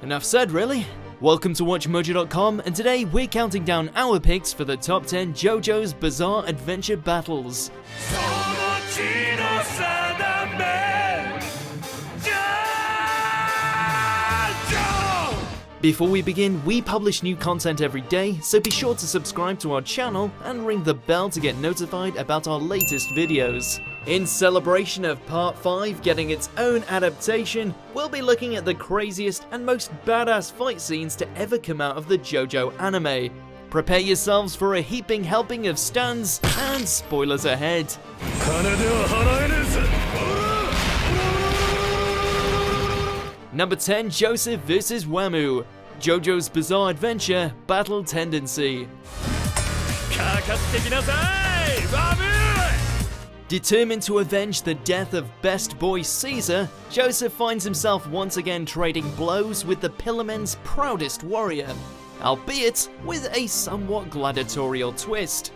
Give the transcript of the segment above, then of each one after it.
Enough said, really. Welcome to WatchMojo.com, and today we're counting down our picks for the top 10 JoJo's Bizarre Adventure battles. Before we begin, we publish new content every day, so be sure to subscribe to our channel and ring the bell to get notified about our latest videos. In celebration of Part 5 getting its own adaptation, we'll be looking at the craziest and most badass fight scenes to ever come out of the JoJo anime. Prepare yourselves for a heaping helping of stands and spoilers ahead. Number 10, Joseph vs Wamuu, JoJo's Bizarre Adventure Battle Tendency. Determined to avenge the death of best boy Caesar, Joseph finds himself once again trading blows with the Pillarmen's proudest warrior, albeit with a somewhat gladiatorial twist.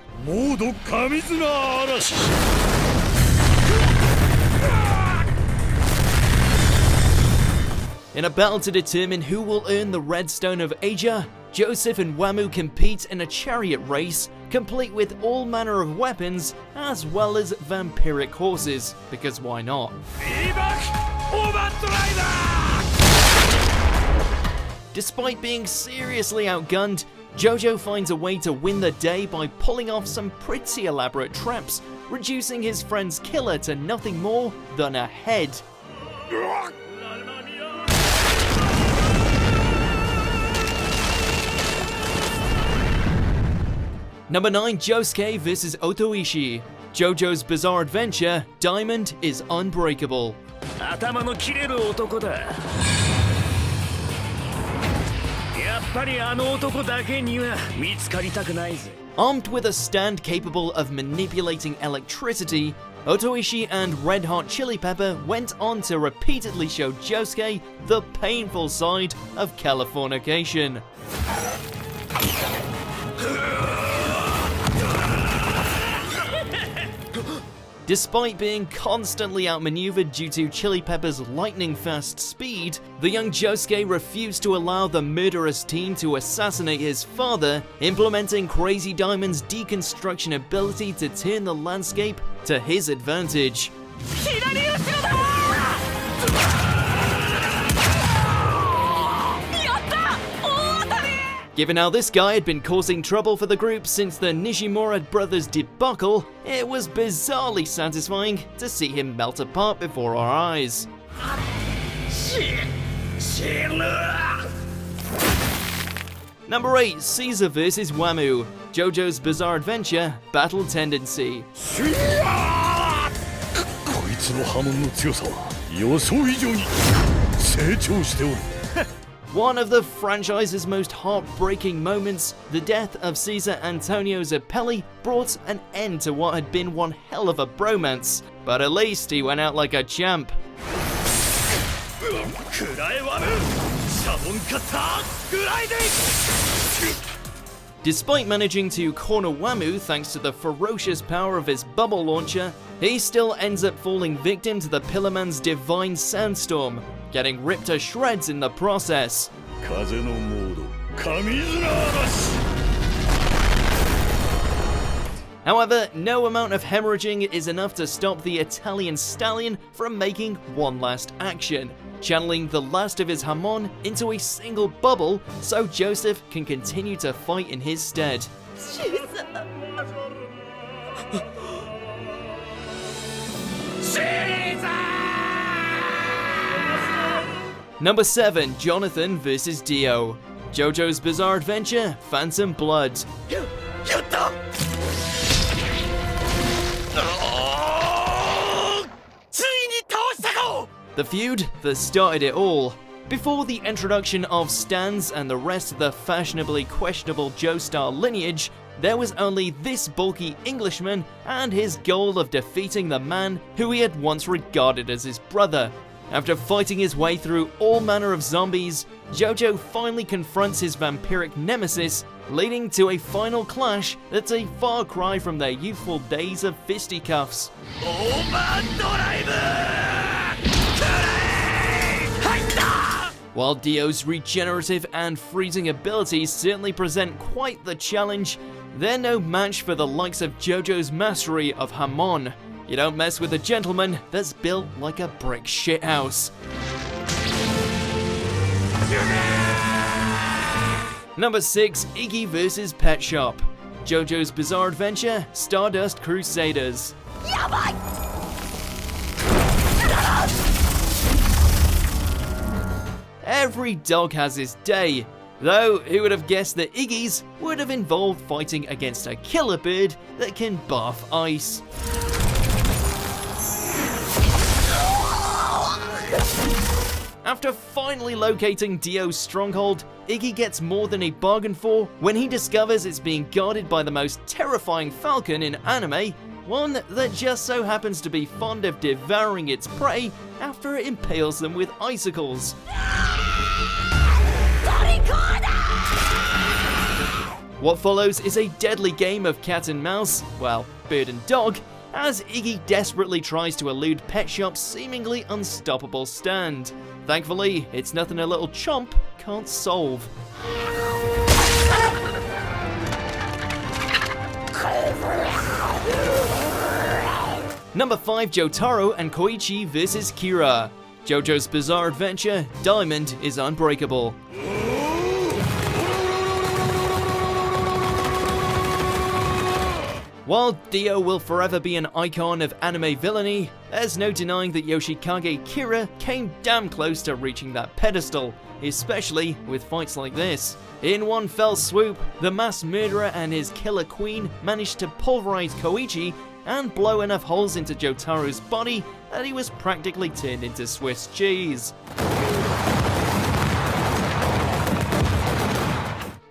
In a battle to determine who will earn the Red Stone of Asia, Joseph and Wamuu compete in a chariot race, complete with all manner of weapons, as well as vampiric horses, because why not? Despite being seriously outgunned, JoJo finds a way to win the day by pulling off some pretty elaborate traps, reducing his friend's killer to nothing more than a head. Number 9, Josuke vs Otoishi, JoJo's Bizarre Adventure Diamond is Unbreakable. Armed with a stand capable of manipulating electricity, Otoishi and Red Hot Chili Pepper went on to repeatedly show Josuke the painful side of Californication. Despite being constantly outmaneuvered due to Chili Pepper's lightning-fast speed, the young Josuke refused to allow the murderous team to assassinate his father, implementing Crazy Diamond's deconstruction ability to turn the landscape to his advantage. Given how this guy had been causing trouble for the group since the Nishimura brothers debacle, it was bizarrely satisfying to see him melt apart before our eyes. Number 8, Caesar vs Wamuu, JoJo's Bizarre Adventure Battle Tendency. One of the franchise's most heartbreaking moments, the death of Caesar Antonio Zappelli brought an end to what had been one hell of a bromance, but at least he went out like a champ. Despite managing to corner Wamuu thanks to the ferocious power of his bubble launcher, he still ends up falling victim to the Pillarman's divine sandstorm, getting ripped to shreds in the process. However, no amount of hemorrhaging is enough to stop the Italian stallion from making one last action, channeling the last of his hamon into a single bubble so Joseph can continue to fight in his stead. Number 7, Jonathan vs Dio, JoJo's Bizarre Adventure Phantom Blood. The feud that started it all. Before the introduction of stands and the rest of the fashionably questionable Joestar lineage, there was only this bulky Englishman and his goal of defeating the man who he had once regarded as his brother. After fighting his way through all manner of zombies, JoJo finally confronts his vampiric nemesis, leading to a final clash that's a far cry from their youthful days of fisticuffs. While Dio's regenerative and freezing abilities certainly present quite the challenge, they're no match for the likes of JoJo's mastery of hamon. You don't mess with a gentleman that's built like a brick shithouse. Number 6, Iggy vs Pet Shop. JoJo's Bizarre Adventure, Stardust Crusaders. Every dog has his day, though who would have guessed that Iggy's would have involved fighting against a killer bird that can barf ice. After finally locating Dio's stronghold, Iggy gets more than he bargained for when he discovers it's being guarded by the most terrifying falcon in anime, one that just so happens to be fond of devouring its prey after it impales them with icicles. What follows is a deadly game of cat and mouse, well, bird and dog, as Iggy desperately tries to elude Pet Shop's seemingly unstoppable stand. Thankfully, it's nothing a little chomp can't solve. Number 5, Jotaro and Koichi vs Kira. JoJo's Bizarre Adventure, Diamond is Unbreakable. While Dio will forever be an icon of anime villainy, there's no denying that Yoshikage Kira came damn close to reaching that pedestal, especially with fights like this. In one fell swoop, the mass murderer and his killer queen managed to pulverize Koichi and blow enough holes into Jotaro's body that he was practically turned into Swiss cheese.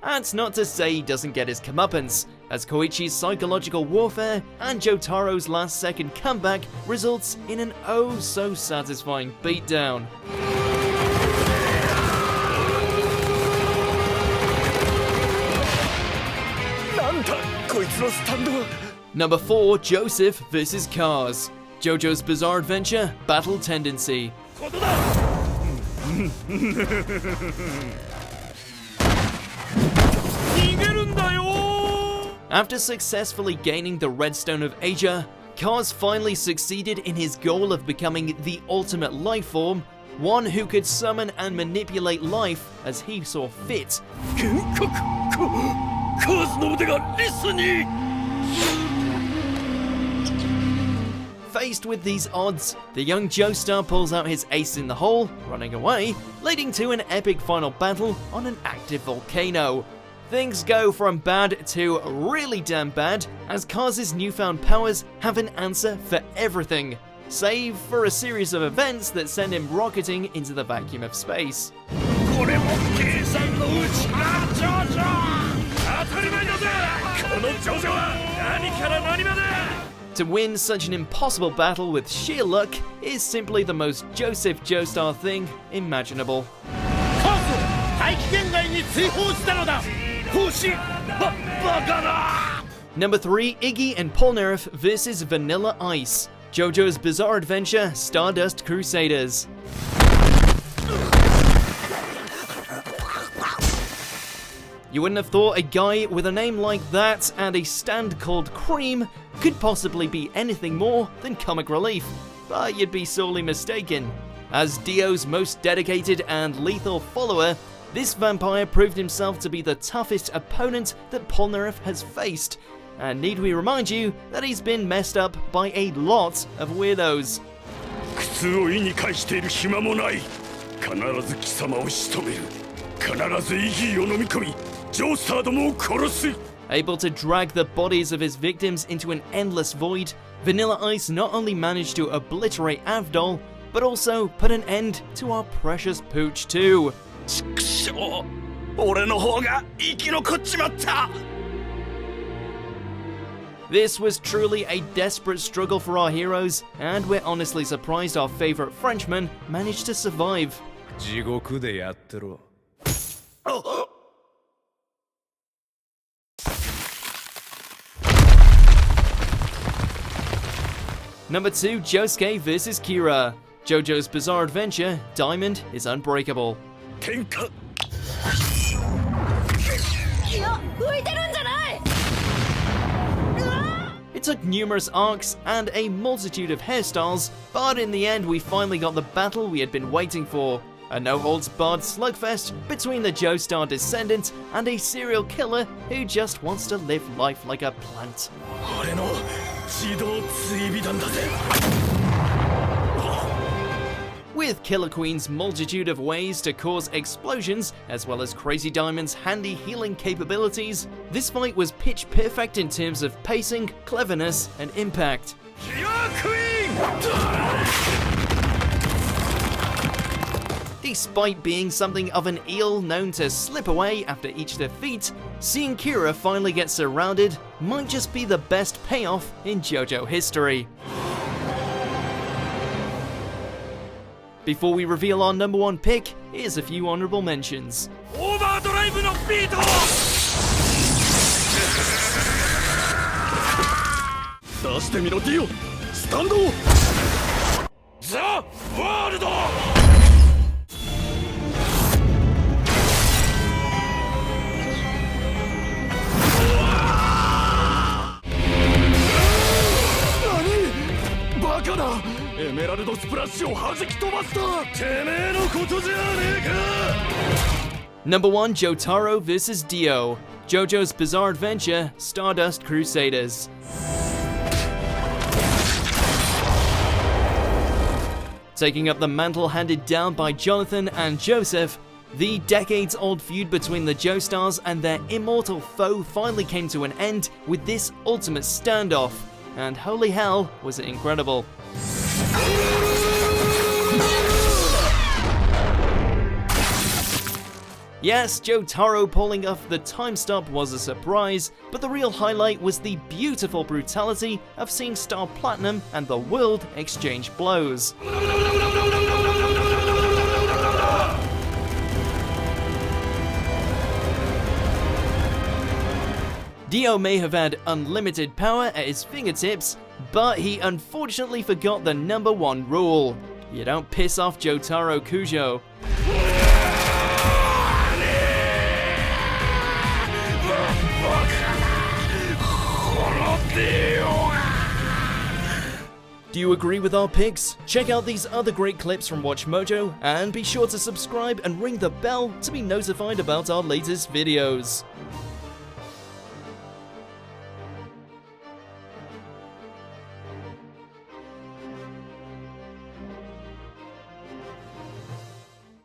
That's not to say he doesn't get his comeuppance, as Koichi's psychological warfare and Jotaro's last-second comeback results in an oh-so-satisfying beatdown. Number 4, Joseph vs Cars. JoJo's Bizarre Adventure, Battle Tendency. After successfully gaining the Redstone of Asia, Cars finally succeeded in his goal of becoming the ultimate life form, one who could summon and manipulate life as he saw fit. Faced with these odds, the young Joestar pulls out his ace in the hole, running away, leading to an epic final battle on an active volcano. Things go from bad to really damn bad, as Cars' newfound powers have an answer for everything, save for a series of events that send him rocketing into the vacuum of space. To win such an impossible battle with sheer luck is simply the most Joseph Joestar thing imaginable. Number 3, Iggy and Polnareff vs Vanilla Ice. JoJo's Bizarre Adventure, Stardust Crusaders. You wouldn't have thought a guy with a name like that and a stand called Cream could possibly be anything more than comic relief, but you'd be sorely mistaken. As Dio's most dedicated and lethal follower, this vampire proved himself to be the toughest opponent that Polnareff has faced, and need we remind you that he's been messed up by a lot of weirdos. Able to drag the bodies of his victims into an endless void, Vanilla Ice not only managed to obliterate Avdol, but also put an end to our precious pooch too. This was truly a desperate struggle for our heroes, and we're honestly surprised our favorite Frenchman managed to survive. Number 2, Josuke vs Kira. JoJo's Bizarre Adventure, Diamond is Unbreakable. 喧嘩 It took numerous arcs and a multitude of hairstyles, but in the end we finally got the battle we had been waiting for. A no-holds-barred slugfest between the Joestar descendant and a serial killer who just wants to live life like a plant. 俺の自動追尾弾だぜ With Killer Queen's multitude of ways to cause explosions, as well as Crazy Diamond's handy healing capabilities, this fight was pitch perfect in terms of pacing, cleverness, and impact. Despite being something of an eel known to slip away after each defeat, seeing Kira finally get surrounded might just be the best payoff in JoJo history. Before we reveal our number one pick, here's a few honorable mentions. Overdriveのビート出してみろディオスタンドザ・ワールド バカだ エメラルドスプラッシュを弾き飛ばしたてめえのことじゃねえか Number 1, Jotaro vs. Dio, JoJo's Bizarre Adventure, Stardust Crusaders. Taking up the mantle handed down by Jonathan and Joseph, the decades-old feud between the Joestars and their immortal foe finally came to an end with this ultimate standoff, and holy hell was it incredible. Yes, Jotaro pulling off the time stop was a surprise, but the real highlight was the beautiful brutality of seeing Star Platinum and the world exchange blows. Dio may have had unlimited power at his fingertips, but he unfortunately forgot the number one rule. You don't piss off Jotaro Kujo. Do you agree with our picks? Check out these other great clips from WatchMojo, and be sure to subscribe and ring the bell to be notified about our latest videos.